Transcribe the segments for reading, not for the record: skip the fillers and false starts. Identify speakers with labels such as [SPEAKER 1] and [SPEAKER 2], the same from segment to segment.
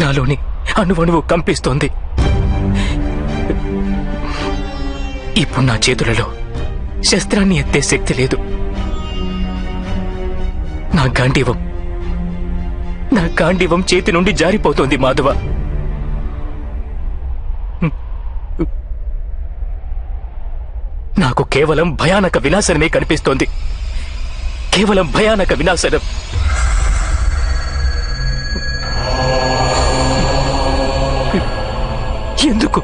[SPEAKER 1] నాలోని అణువణువు కంపిస్తోంది. ఇప్పుడు నా చేతులలో శస్త్రాన్ని ఎత్తే శక్తి లేదు. నా గాంధీవం చేతి నుండి జారిపోతోంది మాధవ. నాకు కేవలం భయానక వినాశనమే కనిపిస్తోంది. కేవలం భయానక వినాశనం. ఎందుకు?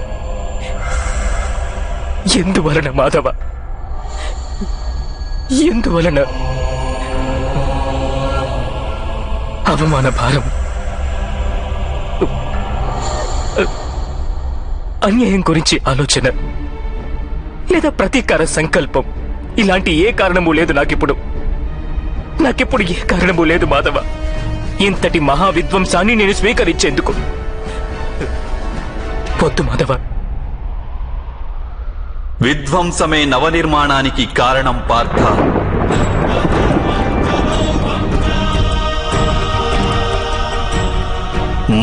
[SPEAKER 1] ఎందువలన మాధవ? ఎందువలన? అవమాన భారం, అన్యాయం గురించి ఆలోచన, లేదా ప్రతీకార సంకల్పం, ఇలాంటి ఏ కారణము లేదు నాకిప్పుడు. ఏ కారణము లేదు మాధవ ఇంతటి మహావిధ్వంసాన్ని నేను స్వీకరించేందుకు. వద్దు మాధవ.
[SPEAKER 2] విధ్వంసమే నవనిర్మాణానికి కారణం పార్థ.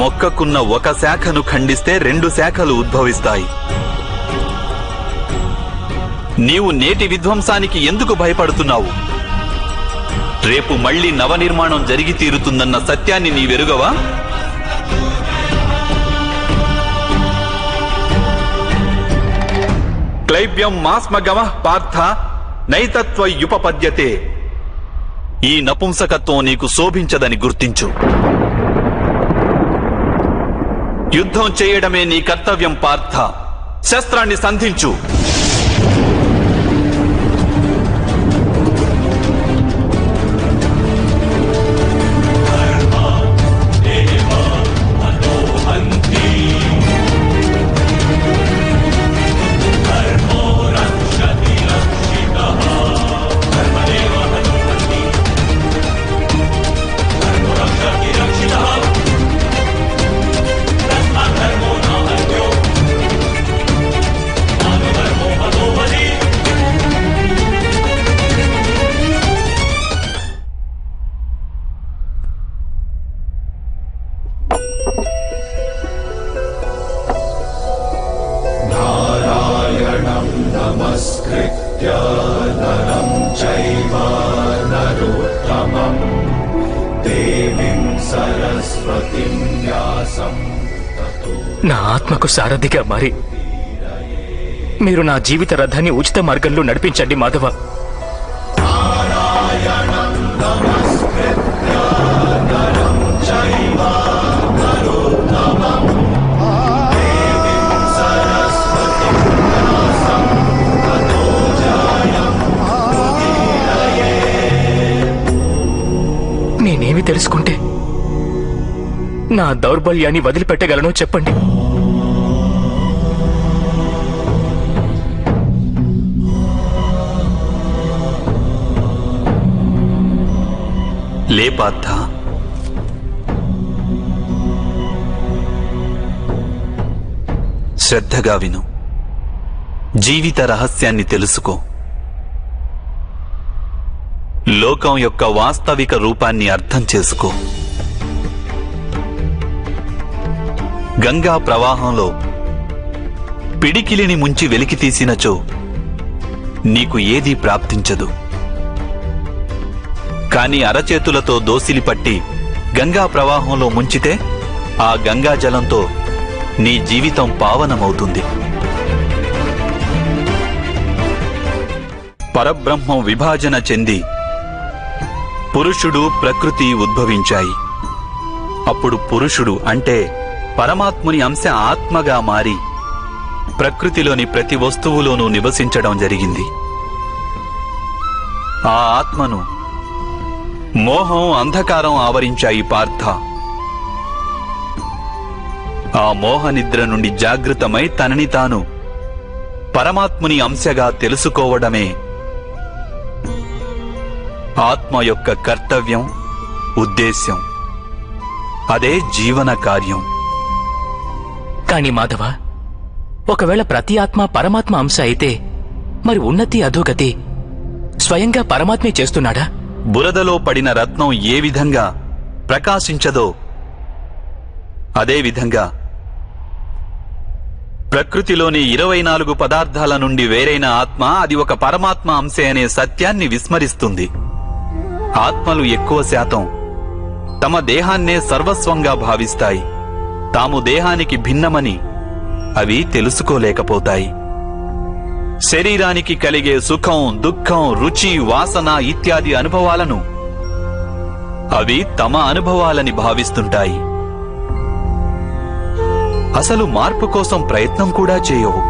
[SPEAKER 2] మొక్కకున్న ఒక శాఖను ఖండిస్తే 2 శాఖలు ఉద్భవిస్తాయి. నీవు నేటి విధ్వంసానికి ఎందుకు భయపడుతున్నావు? రేపు మళ్లీ నవనిర్మాణం జరిగి తీరుతుందన్న సత్యాన్ని నీవెరుగవా? క్లైబ్యం మాస్మగమః పార్థ నైతత్వయుపపద్యతే. ఈ నపుంసకత్వం నీకు శోభించదని గుర్తించు. యుద్ధం చేయడమే నీ కర్తవ్యం పార్థ. శస్త్రాన్ని సంధించు.
[SPEAKER 1] నా ఆత్మకు సారథిగా మారి మీరు నా జీవిత రథాన్ని ఉచిత మార్గంలో నడిపించండి మాధవ. నేనేమి తెలుసుకుంటే నా దౌర్బల్యాన్ని వదిలిపెట్టగలనో చెప్పండి.
[SPEAKER 2] లే పార్థ, శ్రద్ధగా విను. జీవిత రహస్యాన్ని తెలుసుకో. లోకం యొక్క వాస్తవిక రూపాన్ని అర్థం చేసుకో. గంగా ప్రవాహంలో పిడికిలిని ముంచి వెలికి తీసినచో నీకు ఏదీ ప్రాప్తించదు. కాని అరచేతులతో దోసిలి పట్టి గంగా ప్రవాహంలో ముంచితే ఆ గంగా జలంతో నీ జీవితం పావనమవుతుంది. పరబ్రహ్మం విభాజన చెంది పురుషుడు ప్రకృతి ఉద్భవించాయి. అప్పుడు పురుషుడు అంటే పరమాత్ముని అంశ ఆత్మగా మారి ప్రకృతిలోని ప్రతి వస్తువులోనూ నివసించడం జరిగింది. ఆ ఆత్మను మోహం, అంధకారం ఆవరించాయి పార్థ. ఆ మోహ నిద్ర నుండి జాగృతమై తనని తాను పరమాత్ముని అంశగా తెలుసుకోవడమే ఆత్మ యొక్క కర్తవ్యం, ఉద్దేశ్యం. అదే జీవన కార్యం.
[SPEAKER 1] కాని మాధవ, ఒకవేళ ప్రతి ఆత్మ పరమాత్మ అంశ అయితే మరి ఉన్నతి అధోగతి స్వయంగా పరమాత్మే చేస్తున్నాడా?
[SPEAKER 2] బురదలో పడిన రత్నం ఏ విధంగా ప్రకాశించదో అదేవిధంగా ప్రకృతిలోని 24 పదార్థాల నుండి వేరైన ఆత్మ అది ఒక పరమాత్మ అంశే అనే సత్యాన్ని విస్మరిస్తుంది. ఆత్మలు ఎక్కువ శాతం తమ దేహాన్నే సర్వస్వంగా భావిస్తాయి. తాము దేహానికి భిన్నమని అవి తెలుసుకోలేకపోతాయి. శరీరానికి కలిగే సుఖం, దుఃఖం, రుచి, వాసన ఇత్యాది అనుభవాలను అవి తమ అనుభవాలని భావిస్తుంటాయి. అసలు మార్పు కోసం ప్రయత్నం కూడా చేయవు.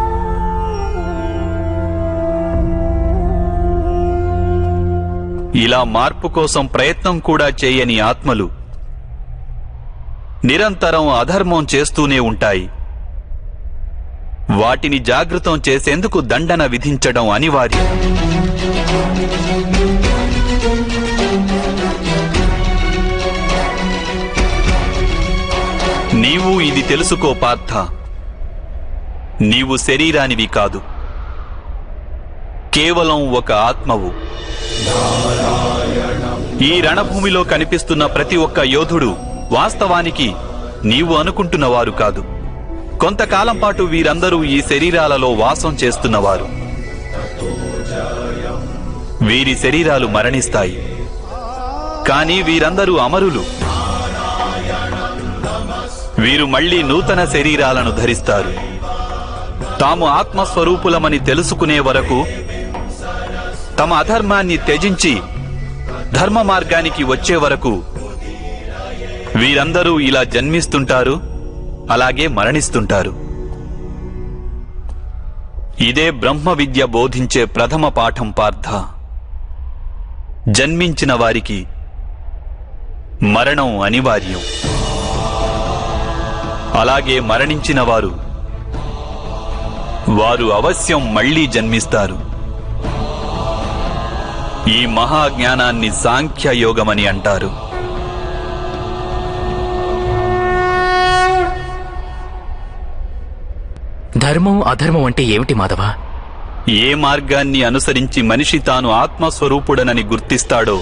[SPEAKER 2] ఇలా మార్పు కోసం ప్రయత్నం కూడా చేయని ఆత్మలు నిరంతరం అధర్మం చేస్తూనే ఉంటాయి. వాటిని జాగృతం చేసేందుకు దండన విధించడం అనివార్యం. నీవు ఇది తెలుసుకో పార్థ, నీవు శరీరానివి కాదు, కేవలం ఒక ఆత్మవు. ఈ రణభూమిలో కనిపిస్తున్న ప్రతి ఒక్క యోధుడు వాస్తవానికి నీవు అనుకుంటున్నవారు కాదు. కొంతకాలం పాటు వీరందరూ ఈ శరీరాలలో వాసం చేస్తున్నవారు. వీరి శరీరాలు మరణిస్తాయి, కానీ వీరందరూ అమరులు. వీరు మళ్లీ నూతన శరీరాలను ధరిస్తారు. తాము ఆత్మస్వరూపులమని తెలుసుకునే వరకు తమ అధర్మాన్ని త్యజించి ధర్మ మార్గానికి వచ్చే వరకు వీరందరూ ఇలా జన్మిస్తుంటారు, అలాగే మరణిస్తుంటారు. ఇదే బ్రహ్మ విద్య బోధించే ప్రథమ పాఠం పార్థ. జన్మించిన వారికి మరణం అనివార్యం. అలాగే మరణించిన వారు అవశ్యం మళ్లీ జన్మిస్తారు. ఈ మహాజ్ఞానాన్ని సాంఖ్యయోగమని అంటారు.
[SPEAKER 1] ధర్మం అధర్మం అంటే ఏమిటి మాధవ?
[SPEAKER 2] ఏ మార్గాన్ని అనుసరించి మనిషి తాను ఆత్మస్వరూపుడనని గుర్తిస్తాడో,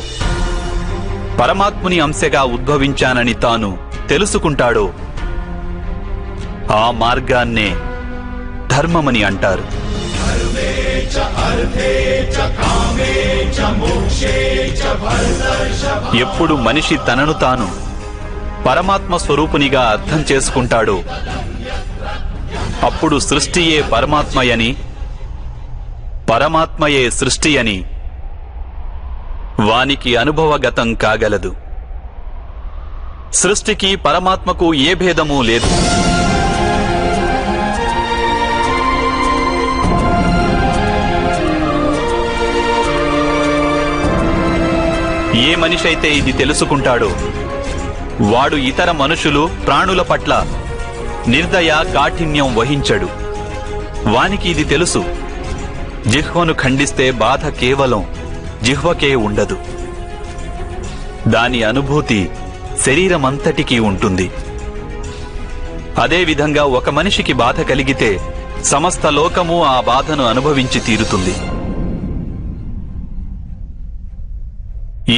[SPEAKER 2] పరమాత్ముని అంశగా ఉద్భవించానని తాను తెలుసుకుంటాడో ఆ మార్గాన్నే ధర్మమని అంటారు. ఎప్పుడు మనిషి తనను తాను పరమాత్మ స్వరూపునిగా అర్థం చేసుకుంటాడో అప్పుడు సృష్టియే పరమాత్మయని, పరమాత్మయే సృష్టి అని వానికి అనుభవగతం కాగలదు. సృష్టికి పరమాత్మకు ఏ భేదమూ లేదు. ఏ మనిషైతే ఇది తెలుసుకుంటాడో వాడు ఇతర మనుషులు, ప్రాణుల పట్ల నిర్దయ, కాఠిన్యం వహించడు. వానికి ఇది తెలుసు, జిహ్వను ఖండిస్తే బాధ కేవలం జిహ్వకే ఉండదు. దాని అనుభూతి శరీరమంతటికీ ఉంటుంది. అదేవిధంగా ఒక మనిషికి బాధ కలిగితే సమస్త లోకము ఆ బాధను అనుభవించి తీరుతుంది.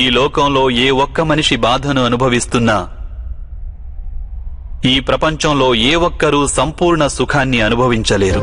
[SPEAKER 2] ఈ లోకంలో ఏ ఒక్క మనిషి బాధను అనుభవిస్తున్నా ఈ ప్రపంచంలో ఏ ఒక్కరూ సంపూర్ణ సుఖాన్ని అనుభవించలేరు.